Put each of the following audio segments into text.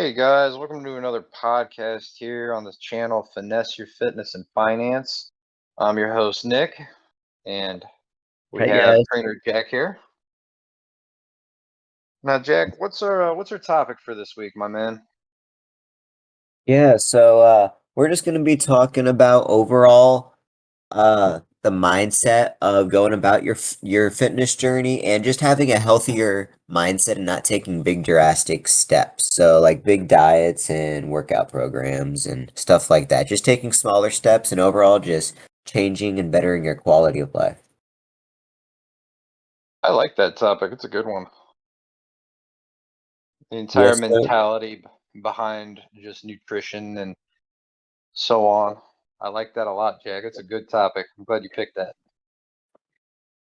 Hey guys, welcome to another podcast here on this channel, Finesse Your Fitness and Finance. I'm your host, Nick, and we Hey have guys. trainer Jack here. Now, Jack, what's our topic for this week, my man? We're just gonna be talking about overall the mindset of going about your fitness journey and just having a healthier mindset and not taking big drastic steps. So like big diets and workout programs and stuff like that. Just taking smaller steps and overall just changing and bettering your quality of life. I like that topic. It's a good one. The entire Yes, sir. mentality behind just nutrition and so on. I like that a lot, Jack. It's a good topic. I'm glad you picked that.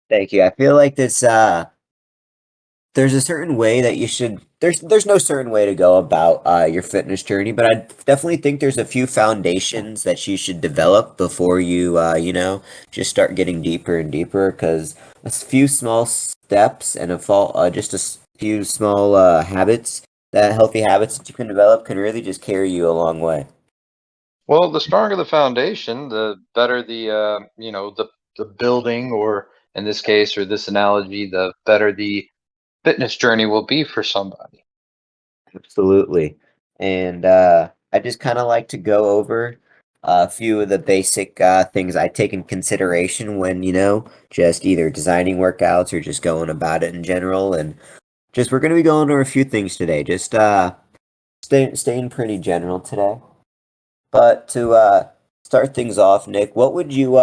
Thank you. I feel like there's a certain way that you should there's no certain way to go about your fitness journey, but I definitely think there's a few foundations that you should develop before you just start getting deeper and deeper, because a few small steps and just few small habits, that healthy habits that you can develop, can really just carry you a long way. Well, the stronger the foundation, the better the building, or in this case, or this analogy, the better the fitness journey will be for somebody. Absolutely. And I just kind of like to go over a few of the basic things I take in consideration when, just either designing workouts or just going about it in general. And just we're going to be going over a few things today, just staying pretty general today. But to start things off, Nick, what would you,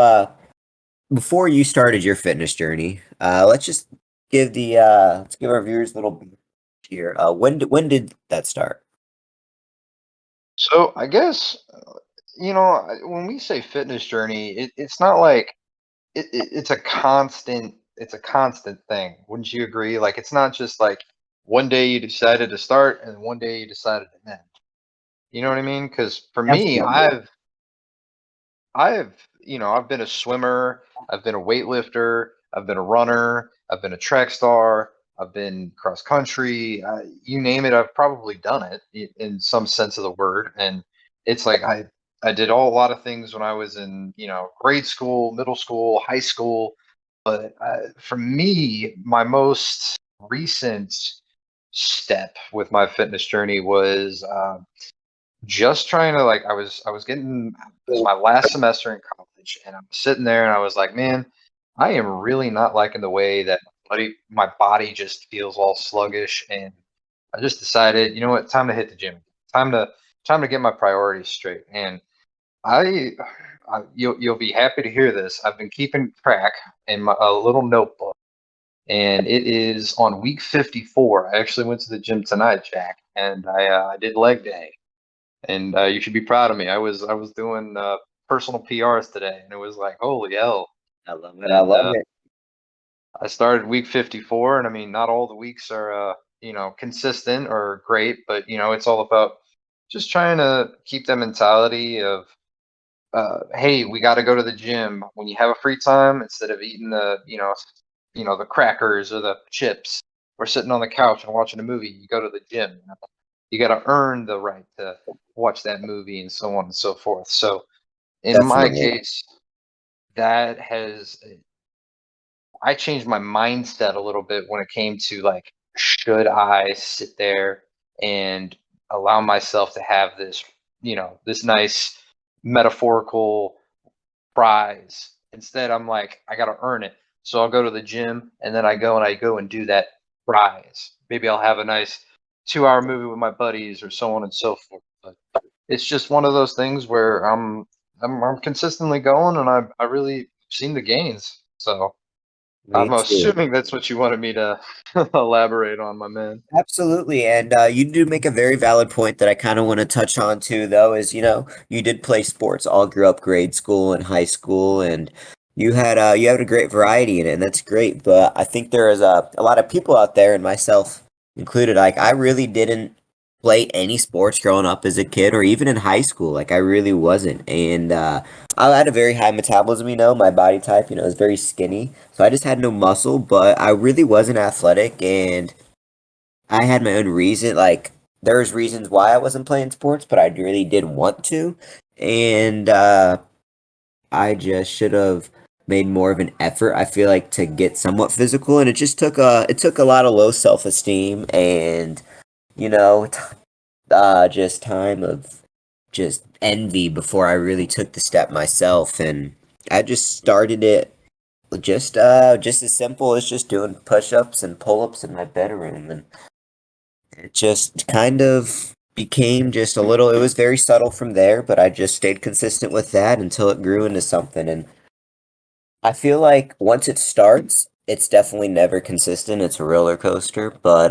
before you started your fitness journey, let's just let's give our viewers a little bit here. When did that start? So I guess when we say fitness journey, it's not like it's a constant thing. Wouldn't you agree? Like it's not just like one day you decided to start and one day you decided to end. You know what I mean? Because for me, Absolutely. I've been a swimmer, I've been a weightlifter, I've been a runner, I've been a track star, I've been cross country, you name it, I've probably done it in some sense of the word. And it's like I did a lot of things when I was in, grade school, middle school, high school. But for me, my most recent step with my fitness journey was just trying to, like, I was getting, it was my last semester in college, and I'm sitting there and I was like, man, I am really not liking the way that my body just feels all sluggish. And I just decided, you know what, time to hit the gym. Time to get my priorities straight. And I, you'll be happy to hear this. I've been keeping track in a little notebook, and it is on week 54. I actually went to the gym tonight, Jack, and I did leg day, and you should be proud of me. I was doing personal PRs today, and it was like, holy hell! I love it. I And love it. I started week 54, and I mean, not all the weeks are consistent or great, but it's all about just trying to keep that mentality of hey, we got to go to the gym when you have a free time, instead of eating the crackers or the chips or sitting on the couch and watching a movie. You go to the gym. You got to earn the right to watch that movie, and so on and so forth. So in my Definitely. case, that has I changed my mindset a little bit when it came to, like, should I sit there and allow myself to have this nice metaphorical prize. Instead, I'm like, I got to earn it. So I'll go to the gym, and then I go and do that prize. Maybe I'll have a nice 2-hour movie with my buddies or so on and so forth. But it's just one of those things where I'm consistently going, and I really seen the gains. So Me I'm too. assuming that's what you wanted me to elaborate on, my man. Absolutely. And you do make a very valid point that I kind of want to touch on too, though, is, you did play sports all grew up grade school and high school, and you had a great variety in it, and that's great. But I think there is a lot of people out there, and myself included, like I really didn't play any sports growing up as a kid or even in high school. Like I really wasn't. And I had a very high metabolism, my body type, is very skinny. So I just had no muscle, but I really wasn't athletic, and I had my own reason. Like there's reasons why I wasn't playing sports, but I really did want to, and I just should have made more of an effort. I feel like to get somewhat physical, and it took a lot of low self esteem and you know just time of just envy before I really took the step myself, and I just started it just as simple as just doing push-ups and pull-ups in my bedroom, and it just kind of became just a little, it was very subtle from there, but I just stayed consistent with that until it grew into something. And I feel like once it starts, it's definitely never consistent. It's a roller coaster, but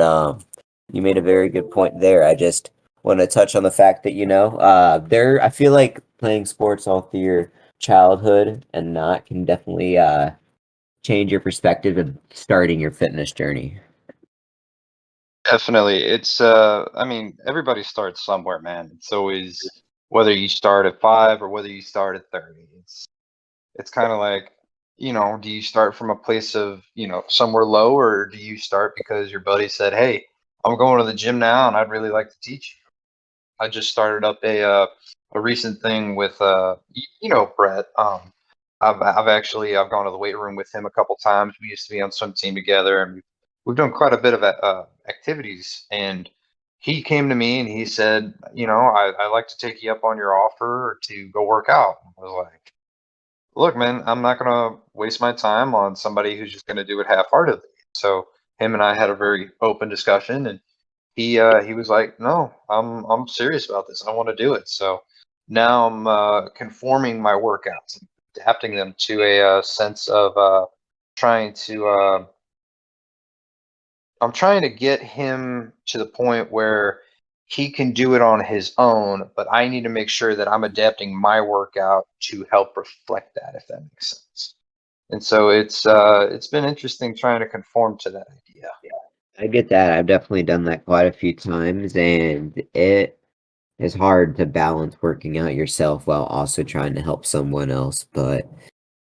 you made a very good point there. I just want to touch on the fact that, I feel like playing sports all through your childhood and not can definitely change your perspective of starting your fitness journey. Definitely. It's I mean, everybody starts somewhere, man. It's always whether you start at 5 or whether you start at 30. It's kind of like, do you start from a place of, somewhere low, or do you start because your buddy said, "Hey, I'm going to the gym now and I'd really like to teach you." I just started up a recent thing with Brett. I've gone to the weight room with him a couple times. We used to be on swim team together, and we've done quite a bit of activities. And he came to me and he said, I'd like to take you up on your offer to go work out. I was like, look, man, I'm not gonna waste my time on somebody who's just gonna do it half-heartedly. So him and I had a very open discussion, and he was like, "No, I'm serious about this. I want to do it." So now I'm conforming my workouts, adapting them to a sense of trying to. I'm trying to get him to the point where he can do it on his own, but I need to make sure that I'm adapting my workout to help reflect that, if that makes sense. And so it's been interesting trying to conform to that idea. I get that. I've definitely done that quite a few times, and it is hard to balance working out yourself while also trying to help someone else. But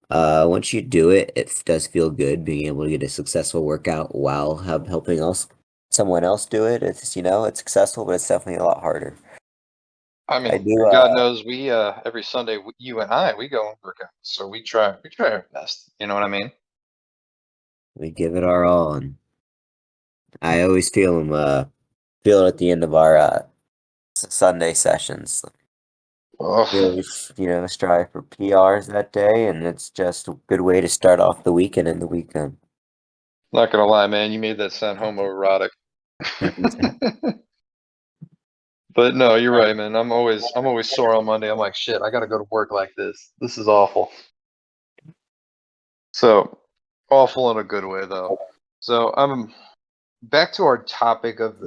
once you do it, does feel good being able to get a successful workout while helping else someone else do it. It's successful, but it's definitely a lot harder. I I mean, do. God knows we every Sunday you and I we go and work out, so we try our best. You know what I mean? We give it our all, and I always feel it at the end of our Sunday sessions. We Oh, always, strive for PRs that day, and it's just a good way to start off the weekend and the weekend. not gonna lie, man, you made that sound homoerotic. But no, you're right, man. I'm always sore on Monday. I'm like, shit, I gotta go to work like this. This is awful. So awful in a good way though. So I'm back to our topic of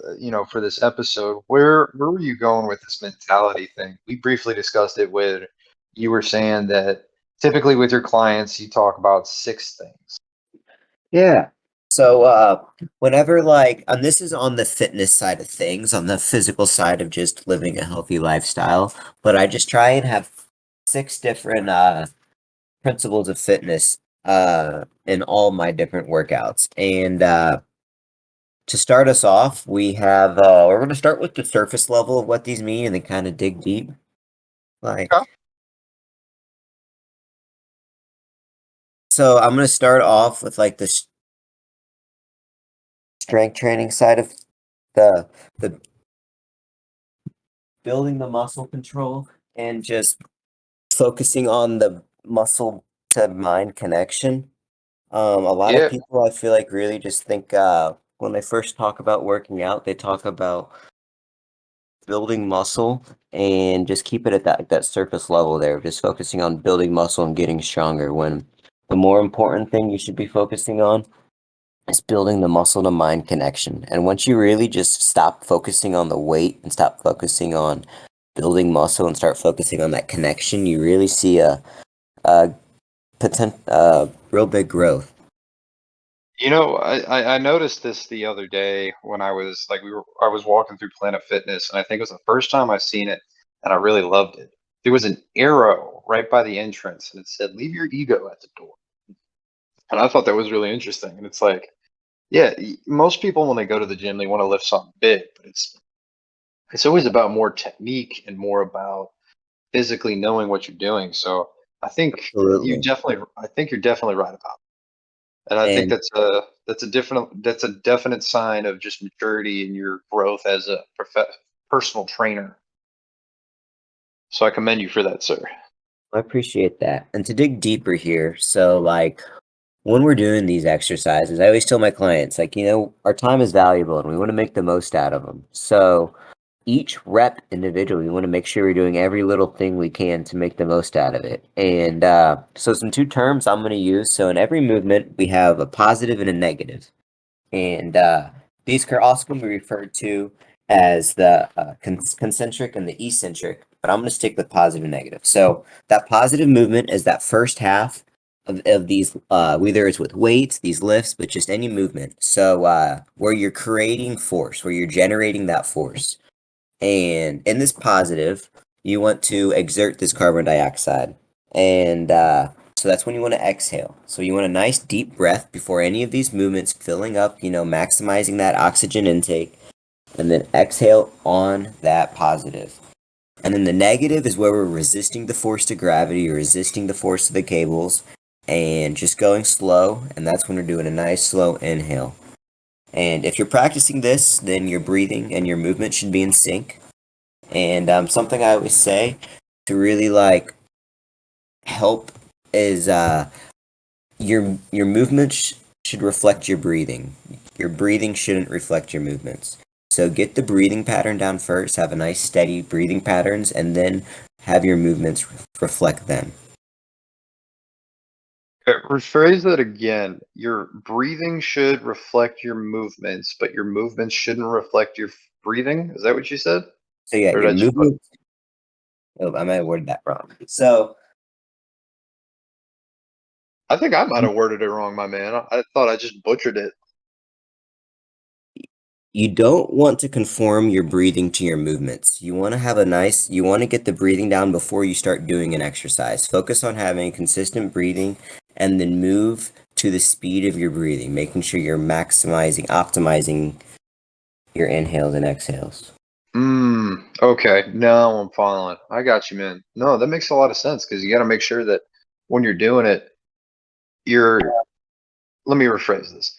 for this episode. Where were you going with this mentality thing? We briefly discussed it with you were saying that typically with your clients you talk about 6 things. Yeah. So, whenever and this is on the fitness side of things, on the physical side of just living a healthy lifestyle, but I just try and have six different principles of fitness in all my different workouts. And to start us off, we're going to start with the surface level of what these mean and then kind of dig deep. Okay. Like, so I'm going to start off with like the strength training side of the building the muscle control and just focusing on the muscle to mind connection. A lot of Yeah, people I feel like really just think when they first talk about working out, they talk about building muscle and just keep it at that surface level there, just focusing on building muscle and getting stronger when the more important thing you should be focusing on is building the muscle to mind connection. And once you really just stop focusing on the weight and stop focusing on building muscle and start focusing on that connection, you really see a real big growth. I noticed this the other day when I was walking through Planet Fitness, and I think it was the first time I seen it, and I really loved it. There was an arrow right by the entrance, and it said, "Leave your ego at the door." And I thought that was really interesting. And it's like, yeah, most people when they go to the gym, they want to lift something big, but it's it's always about more technique and more about physically knowing what you're doing. So Absolutely. I think you're definitely right about it. And I think And that's a definite sign of just maturity and your growth as a personal trainer. So I commend you for that, sir. I appreciate that. And to dig deeper here, so like when we're doing these exercises, I always tell my clients, like, our time is valuable and we want to make the most out of them. So each rep individually, we want to make sure we're doing every little thing we can to make the most out of it. And so some two terms I'm going to use. So in every movement, we have a positive and a negative. And these can also be referred to as the concentric and the eccentric, but I'm going to stick with positive and negative. So that positive movement is that first half of these, whether it's with weights, these lifts, but just any movement. So where you're creating force, where you're generating that force. And in this positive, you want to exert this carbon dioxide. And so that's when you want to exhale. So you want a nice deep breath before any of these movements, filling up, maximizing that oxygen intake, and then exhale on that positive. And then the negative is where we're resisting the force to gravity, or resisting the force to the cables, and just going slow. And that's when we're doing a nice slow inhale. And if you're practicing this, then your breathing and your movement should be in sync. And something I always say to really like help is your movement should reflect your breathing. Your breathing shouldn't reflect your movements. So get the breathing pattern down first, have a nice steady breathing patterns, and then have your movements reflect them. Rephrase that again. Your breathing should reflect your movements, but your movements shouldn't reflect your breathing. Is that what you said? So yeah, Or your did I just put? movement. Oh, I might have worded that wrong. So I think I might have worded it wrong, my man. I thought I just butchered it. you don't want to conform your breathing to your movements. You want to get the breathing down before you start doing an exercise. Focus on having consistent breathing and then move to the speed of your breathing, making sure you're optimizing your inhales and exhales. Okay. Now I'm following. I got you, man. No, that makes a lot of sense because you got to make sure that when you're doing it, you're. Let me rephrase this.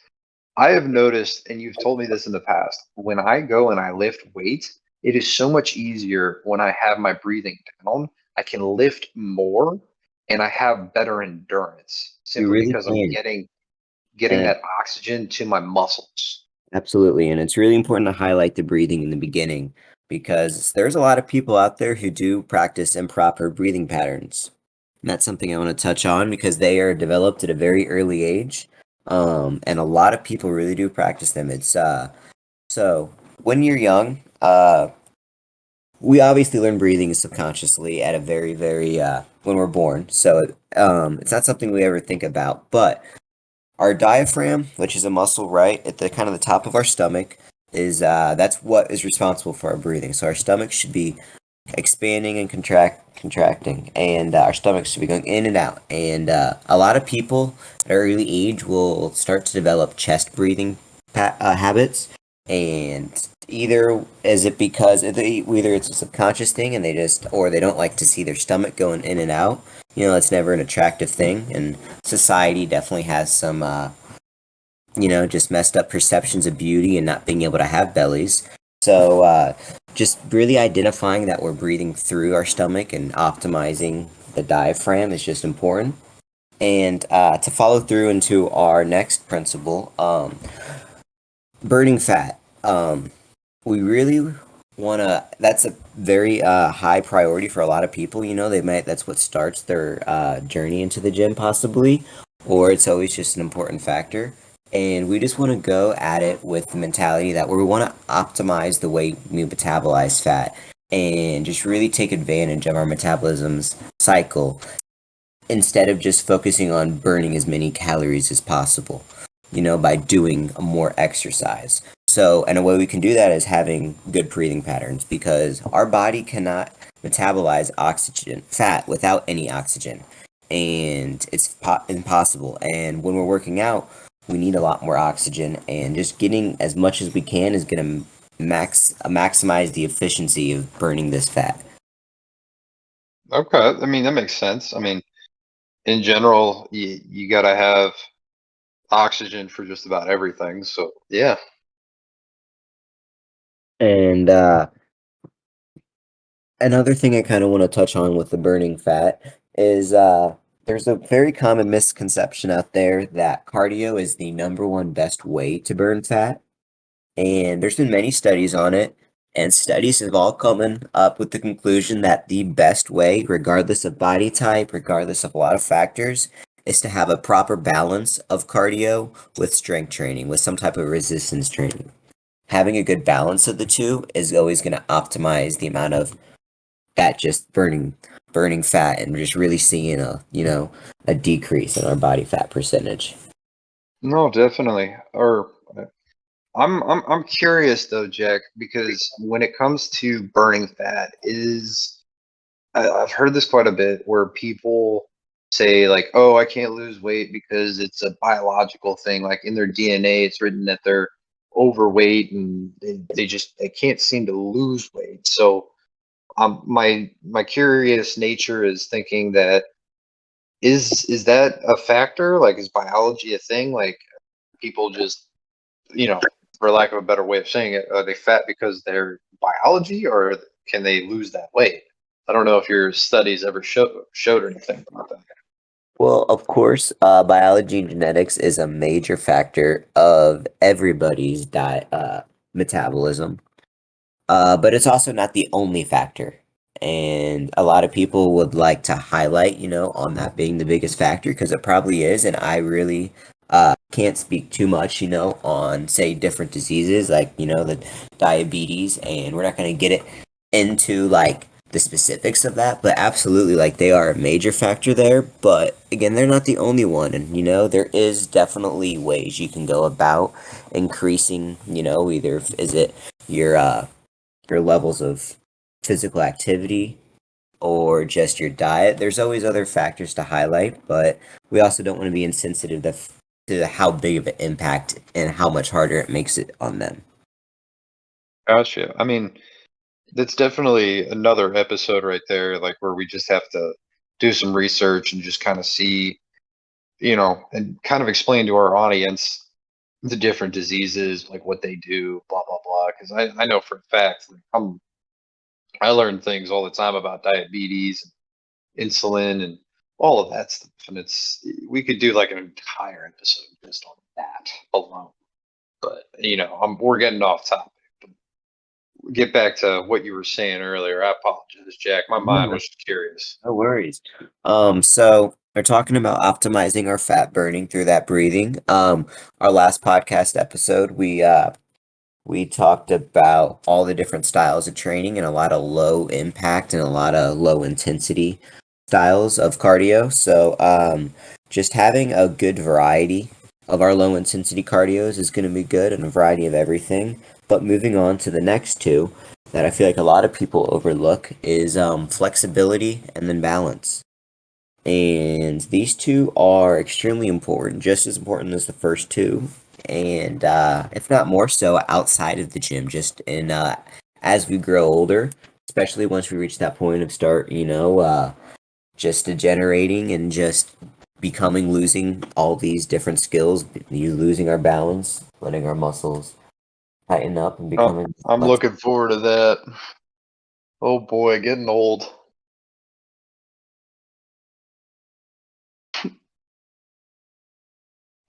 I have noticed, and you've told me this in the past, when I go and I lift weights, it is so much easier when I have my breathing down. I can lift more and I have better endurance You simply really because I'm can. getting And that oxygen to my muscles. absolutely. And it's really important to highlight the breathing in the beginning because there's a lot of people out there who do practice improper breathing patterns. And that's something I want to touch on because they are developed at a very early age. And a lot of people really do practice them. It's so when you're young, we obviously learn breathing subconsciously at a very, very when we're born. So it's not something we ever think about. But our diaphragm, which is a muscle right at the kind of the top of our stomach, is that's what is responsible for our breathing. So our stomach should be expanding and contracting, and our stomachs should be going in and out. And a lot of people at early age will start to develop chest breathing habits, and either is it because either it's a subconscious thing and they just or they don't like to see their stomach going in and out. It's never an attractive thing, and society definitely has some just messed up perceptions of beauty and not being able to have bellies. So, just really identifying that we're breathing through our stomach and optimizing the diaphragm is just important. And to follow through into our next principle, burning fat. We really want to, that's a very high priority for a lot of people. That's what starts their journey into the gym, possibly, or it's always just an important factor. And we just want to go at it with the mentality that we want to optimize the way we metabolize fat and just really take advantage of our metabolism's cycle instead of just focusing on burning as many calories as possible, by doing more exercise. So, and a way we can do that is having good breathing patterns because our body cannot metabolize fat without any oxygen. And it's impossible. And when we're working out, we need a lot more oxygen, and just getting as much as we can is going to maximize the efficiency of burning this fat. Okay, I mean that makes sense. I mean, in general, you gotta have oxygen for just about everything. So yeah. And another thing I kind of want to touch on with the burning fat is there's a very common misconception out there that cardio is the number one best way to burn fat. And there's been many studies on it, and studies have all come up with the conclusion that the best way, regardless of body type, regardless of a lot of factors, is to have a proper balance of cardio with strength training, with some type of resistance training. Having a good balance of the two is always going to optimize the amount of fat just burning fat and just really seeing a decrease in our body fat percentage. No, definitely. Or I'm curious though, Jack, because when it comes to burning fat, I've heard this quite a bit where people say like, "Oh, I can't lose weight because it's a biological thing. Like in their DNA, it's written that they're overweight and they can't seem to lose weight." So, my curious nature is thinking that is that a factor? Like, is biology a thing? Like people just for lack of a better way of saying it, are they fat because they're biology, or can they lose that weight? I don't know if your studies ever showed anything about that. Well, of course, biology and genetics is a major factor of everybody's diet metabolism. But it's also not the only factor. And a lot of people would like to highlight, on that being the biggest factor because it probably is. And I really can't speak too much, on, say, different diseases like, the diabetes. And we're not going to get it into like the specifics of that. But absolutely, like they are a major factor there. But again, they're not the only one. And, there is definitely ways you can go about increasing, either is it your levels of physical activity or just your diet. There's always other factors to highlight, but we also don't want to be insensitive to how big of an impact and how much harder it makes it on them. Gotcha. I mean, that's definitely another episode right there, like where we just have to do some research and just kind of see, and kind of explain to our audience the different diseases, like what they do, blah blah blah. Because I know for a fact, like, I learn things all the time about diabetes, insulin, and all of that stuff. And we could do like an entire episode just on that alone. But we're getting off topic. Get back to what you were saying earlier. I apologize, Jack. My mind No, was curious. no worries. So we're talking about optimizing our fat burning through that breathing. Our last podcast episode, we talked about all the different styles of training and a lot of low impact and a lot of low intensity styles of cardio. So, just having a good variety of our low intensity cardios is going to be good and a variety of everything. But moving on to the next two that I feel like a lot of people overlook is flexibility and then balance. And these two are extremely important, just as important as the first two, and if not more so outside of the gym, just in as we grow older, especially once we reach that point of start, just degenerating and just becoming losing all these different skills, you losing our balance, letting our muscles tighten up and Oh, becoming I'm flexible. looking forward to that. Oh boy, getting old.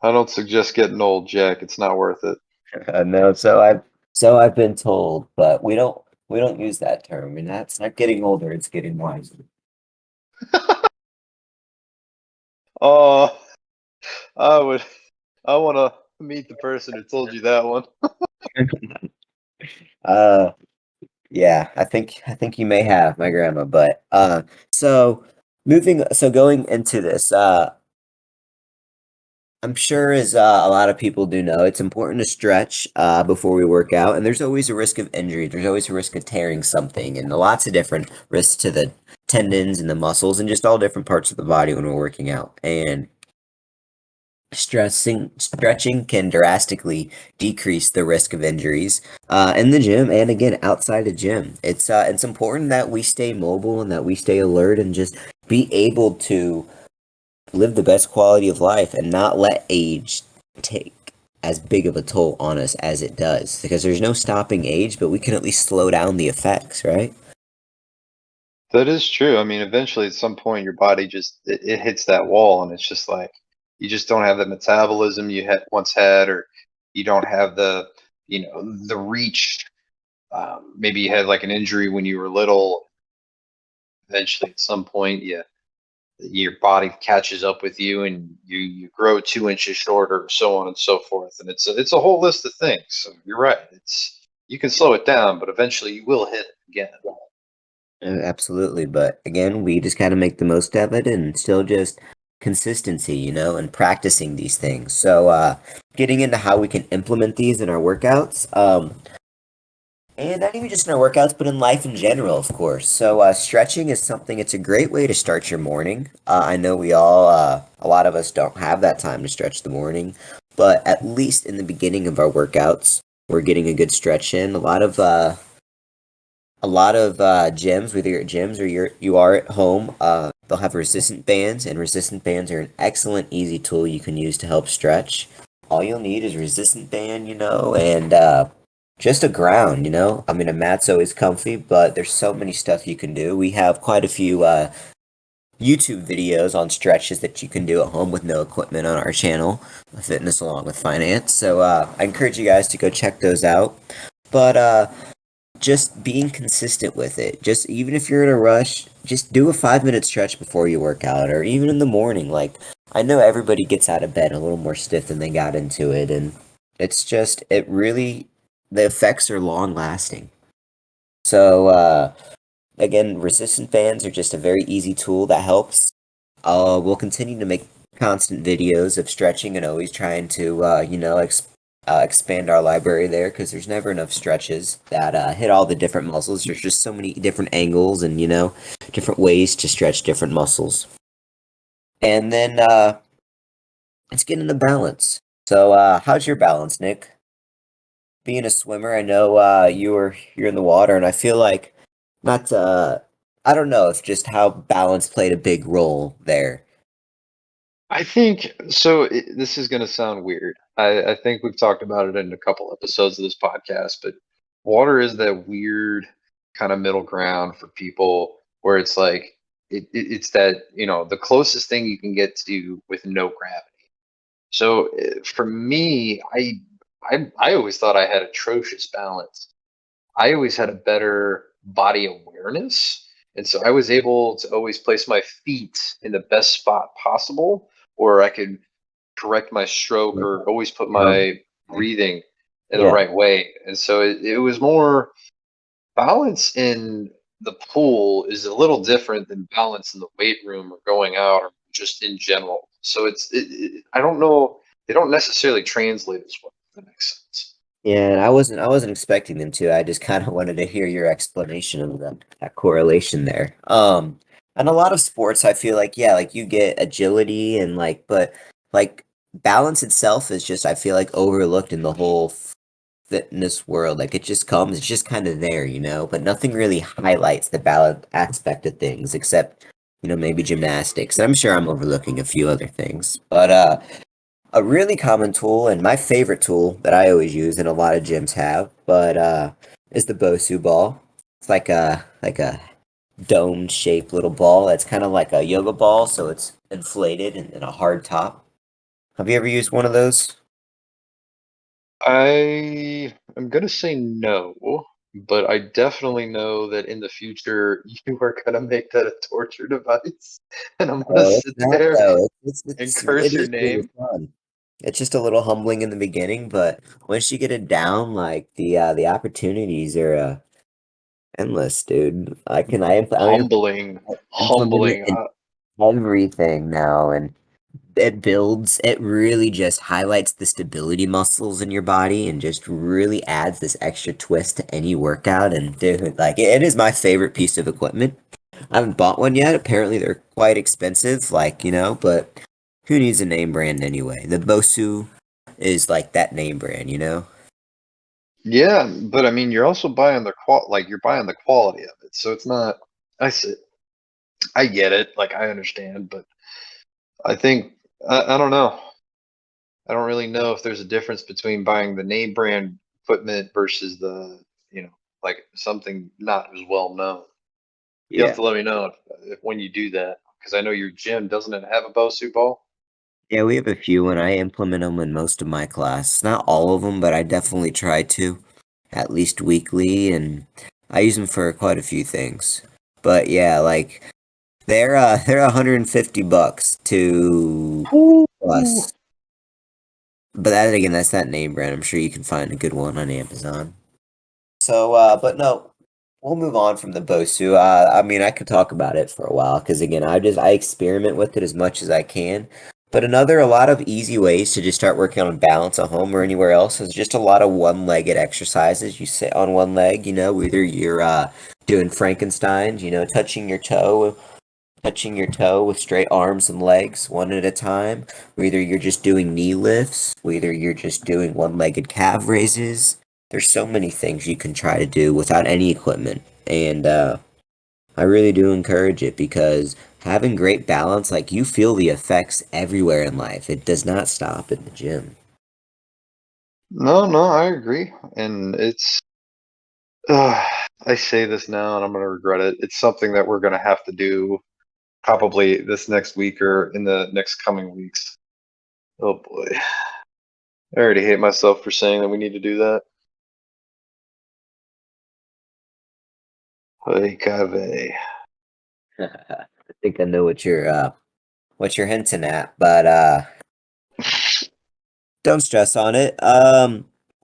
I don't suggest getting old, Jack. It's not worth it. No, so I've been told, but we don't use that term, and that's not getting older, it's getting wiser. Oh, I would. I want to meet the person who told you that one. Uh, yeah, I think you may have my grandma, but so going into this, I'm sure as a lot of people do know, it's important to stretch before we work out, and there's always a risk of injury. There's always a risk of tearing something, and lots of different risks to the tendons and the muscles and just all different parts of the body when we're working out. And Stretching can drastically decrease the risk of injuries in the gym and again outside the gym. It's important that we stay mobile and that we stay alert and just be able to live the best quality of life and not let age take as big of a toll on us as it does because there's no stopping age, but we can at least slow down the effects, right? That is true. I mean, eventually at some point your body just it hits that wall and it's just like you just don't have the metabolism you had once had, or you don't have the, the reach. Maybe you had like an injury when you were little. Eventually at some point your body catches up with you and you grow 2 inches shorter, so on and so forth. And it's a whole list of things. So you're right. It's You can slow it down, but eventually you will hit it again. Absolutely, but again, we just got to make the most of it and still just consistency, and practicing these things. So, getting into how we can implement these in our workouts, and not even just in our workouts, but in life in general, of course. So, stretching is something, it's a great way to start your morning. I know a lot of us don't have that time to stretch the morning, but at least in the beginning of our workouts, we're getting a good stretch in. A lot of gyms, whether you're at gyms or you are at home, they'll have resistant bands, and resistant bands are an excellent, easy tool you can use to help stretch. All you'll need is a resistant band, and just a ground, I mean, a mat's always comfy, but there's so many stuff you can do. We have quite a few YouTube videos on stretches that you can do at home with no equipment on our channel, Fitness Along with Finance. So I encourage you guys to go check those out. But just being consistent with it. Just even if you're in a rush, just do a 5 minute stretch before you work out, or even in the morning. Like, I know everybody gets out of bed a little more stiff than they got into it, and it really, the effects are long lasting. So, again, resistant bands are just a very easy tool that helps. We'll continue to make constant videos of stretching and always trying to, expand our library there because there's never enough stretches that hit all the different muscles. There's just so many different angles and, different ways to stretch different muscles. And then let's get into balance. So, how's your balance, Nick? Being a swimmer, I know you're in the water, and I feel like not. I don't know if just how balance played a big role there. I think so. This is going to sound weird. I think we've talked about it in a couple episodes of this podcast, but water is that weird kind of middle ground for people where it's like it's that, the closest thing you can get to with no gravity. So for me, I always thought I had atrocious balance. I always had a better body awareness. And so I was able to always place my feet in the best spot possible, or I could correct my stroke or always put Um, my breathing in the yeah. right way. And so it was more balance in the pool is a little different than balance in the weight room or going out or just in general. So I don't know, they don't necessarily translate as well, if that makes sense. Yeah, and I wasn't expecting them to. I just kind of wanted to hear your explanation of that correlation there. And a lot of sports, I feel like, yeah, like you get agility and but like balance itself is just, I feel like, overlooked in the whole fitness world. Like it just comes, it's just kind of there, but nothing really highlights the balance aspect of things except, maybe gymnastics. And I'm sure I'm overlooking a few other things, but a really common tool and my favorite tool that I always use and a lot of gyms have, but is the Bosu ball. It's like a dome shaped little ball. That's kind of like a yoga ball, so it's inflated and a hard top. Have you ever used one of those? I am gonna say no, but I definitely know that in the future you are gonna make that a torture device, and I'm gonna Oh, it's sit not there though. and It curse your is really name. fun. It's just a little humbling in the beginning, but once you get it down, like the opportunities are endless, dude. Humbling, Implement it humbling. in everything now, and it really just highlights the stability muscles in your body and just really adds this extra twist to any workout. And dude, like it is my favorite piece of equipment. I haven't bought one yet. Apparently they're quite expensive, but who needs a name brand anyway? The Bosu is like that name brand, you know? Yeah, but I mean, you're also buying the like you're buying the quality of it. So it's not. I see. I get it. Like I understand, but I think I don't know. I don't really know if there's a difference between buying the name brand equipment versus the, like something not as well known. You have Yeah. to let me know if when you do that, because I know your gym doesn't it have a Bosu ball? Yeah, we have a few, and I implement them in most of my class. Not all of them, but I definitely try to, at least weekly, and I use them for quite a few things. But yeah, like they're $150 to Ooh. plus. But that again, that's that name brand. I'm sure you can find a good one on Amazon. So, but no, we'll move on from the Bosu. I mean, I could talk about it for a while because again, I experiment with it as much as I can. But a lot of easy ways to just start working on balance at home or anywhere else is just a lot of one-legged exercises. You sit on one leg, whether you're doing Frankenstein's, touching your toe with straight arms and legs one at a time, whether you're just doing knee lifts, whether you're just doing one-legged calf raises. There's so many things you can try to do without any equipment, and I really do encourage it because having great balance, like you feel the effects everywhere in life. It does not stop in the gym. No, no, I agree, and it's. Uh, I say this now, and I'm gonna regret it. It's something that we're gonna have to do probably this next week or in the next coming weeks. Oh boy, I already hate myself for saying that we need to do that. Hey, Cave. I think I know what you're hinting at, but don't stress on it.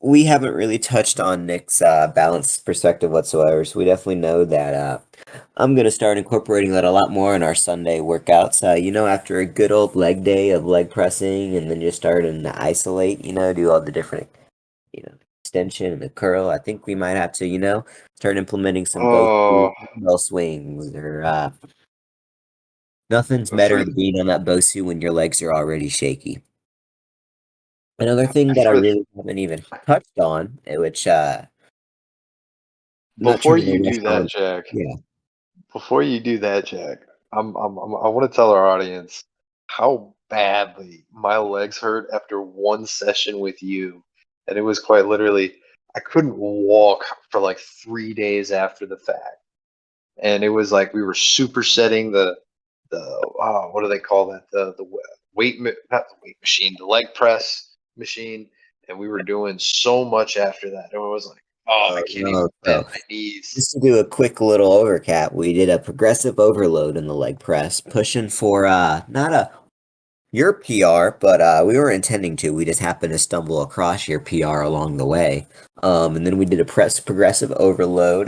We haven't really touched on Nick's balance perspective whatsoever, so we definitely know that I'm gonna start incorporating that a lot more in our Sunday workouts. After a good old leg day of leg pressing, and then just starting to isolate, do all the different, you know, extension and the curl. I think we might have to, start implementing some both Oh, bell swings or nothing's better for than being on that Bosu when your legs are already shaky. Another thing that I for really haven't even touched on, which I'm not before trying to you rush do that, on. Jack. Yeah. Before you do that, Jack, I want to tell our audience how badly my legs hurt after one session with you, and it was quite literally I couldn't walk for like 3 days after the fact, and it was like we were supersetting the what do they call that the not the weight machine, the leg press machine, and we were doing so much after that, and it was like, oh, I can't even No, bend so my knees. just to do a quick little overcap, we did a progressive overload in the leg press, pushing for not a your PR, but we were intending to. We just happened to stumble across your PR along the way. And then we did a press progressive overload,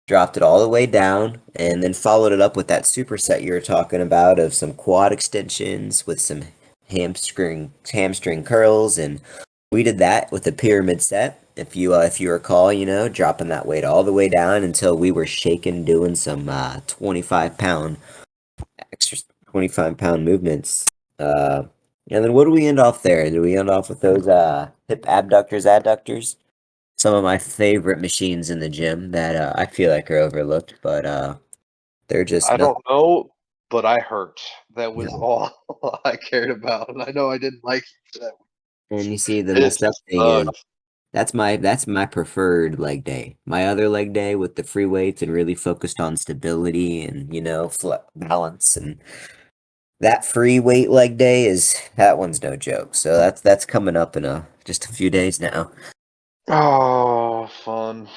dropped it all the way down, and then followed it up with that superset you were talking about of some quad extensions with some hamstring curls, and we did that with a pyramid set. If you recall, dropping that weight all the way down until we were shaking, doing some 25 pound extra 25 pound movements. Uh, and then what do we end off there? Do we end off with those hip abductors, adductors? Some of my favorite machines in the gym that I feel like are overlooked, but they're just I nothing. don't know, but I hurt. That You was know. all I cared about, and I know I didn't like it. And you see, the It messed up thing is sucked. that's my preferred leg day. My other leg day with the free weights and really focused on stability and balance, and that free weight leg day is that one's no joke. So that's coming up in just a few days now. Oh, fun.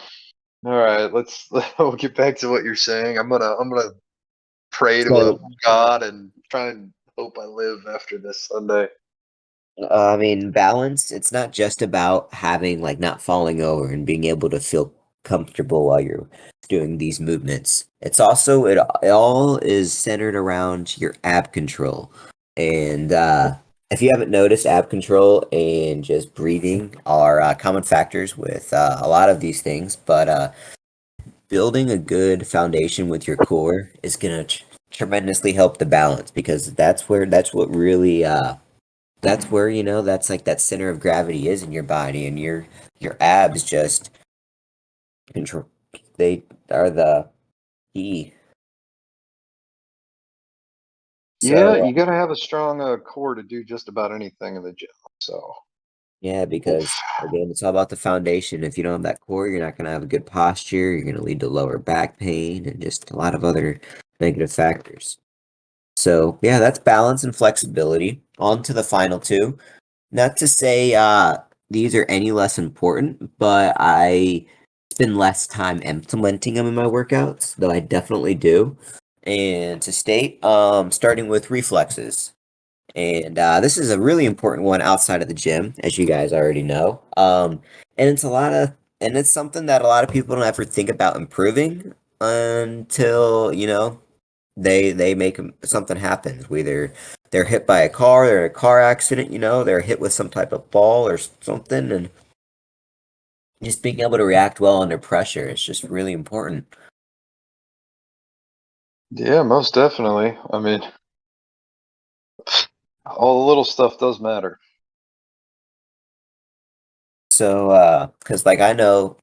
All right, let's we'll get back to what you're saying. I'm gonna pray to a So God and try and hope I live after this Sunday. I mean, balance, it's not just about having, like, not falling over and being able to feel comfortable while you're doing these movements. It all is centered around your ab control. And if you haven't noticed, ab control and just breathing are common factors with a lot of these things. But building a good foundation with your core is going to tremendously help the balance because that's what really that's where that's like that center of gravity is in your body, and your abs just control. They are the key. Yeah, So you got to have a strong core to do just about anything in the gym. So, yeah, oof. because again, it's all about the foundation. If you don't have that core, you're not going to have a good posture. You're going to lead to lower back pain and just a lot of other negative factors. So yeah, that's balance and flexibility. On to the final two. Not to say these are any less important, but I spend less time implementing them in my workouts, though I definitely do. And to state, starting with reflexes. And this is a really important one outside of the gym, as you guys already know. And it's something that a lot of people don't ever think about improving until, they make something happen. Whether they're hit by a car, they're in a car accident, they're hit with some type of ball or something, and just being able to react well under pressure is just really important. Yeah, most definitely. I mean, all the little stuff does matter. So, because like I know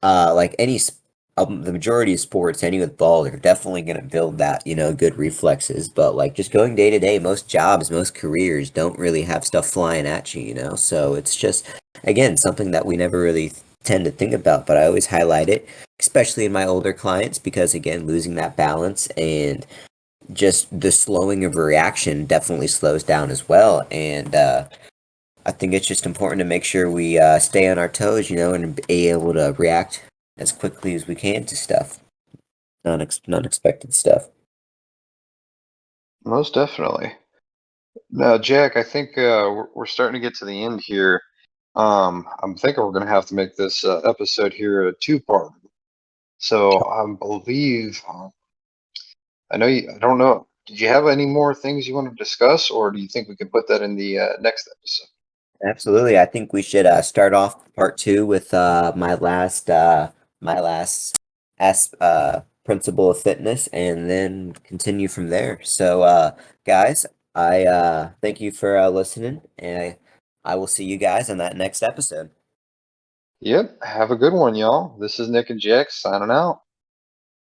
like the majority of sports, any with ball, they're definitely gonna build that, good reflexes. But like just going day to day, most jobs, most careers don't really have stuff flying at you, So it's just again something that we never really tend to think about. But I always highlight it, especially in my older clients, because again, losing that balance and just the slowing of a reaction definitely slows down as well. And I think it's just important to make sure we stay on our toes, and be able to react as quickly as we can to stuff, unexpected stuff. Most definitely. Now, Jack, I think we're starting to get to the end here. I'm thinking we're going to have to make this episode here a two-part. So I believe, I know you, I don't know. Did you have any more things you want to discuss, or do you think we can put that in the next episode? Absolutely, I think we should start off part two with my last principle of fitness, and then continue from there. So, guys, I thank you for listening, and I will see you guys on that next episode. Yep. Have a good one, y'all. This is Nick and Jack signing out.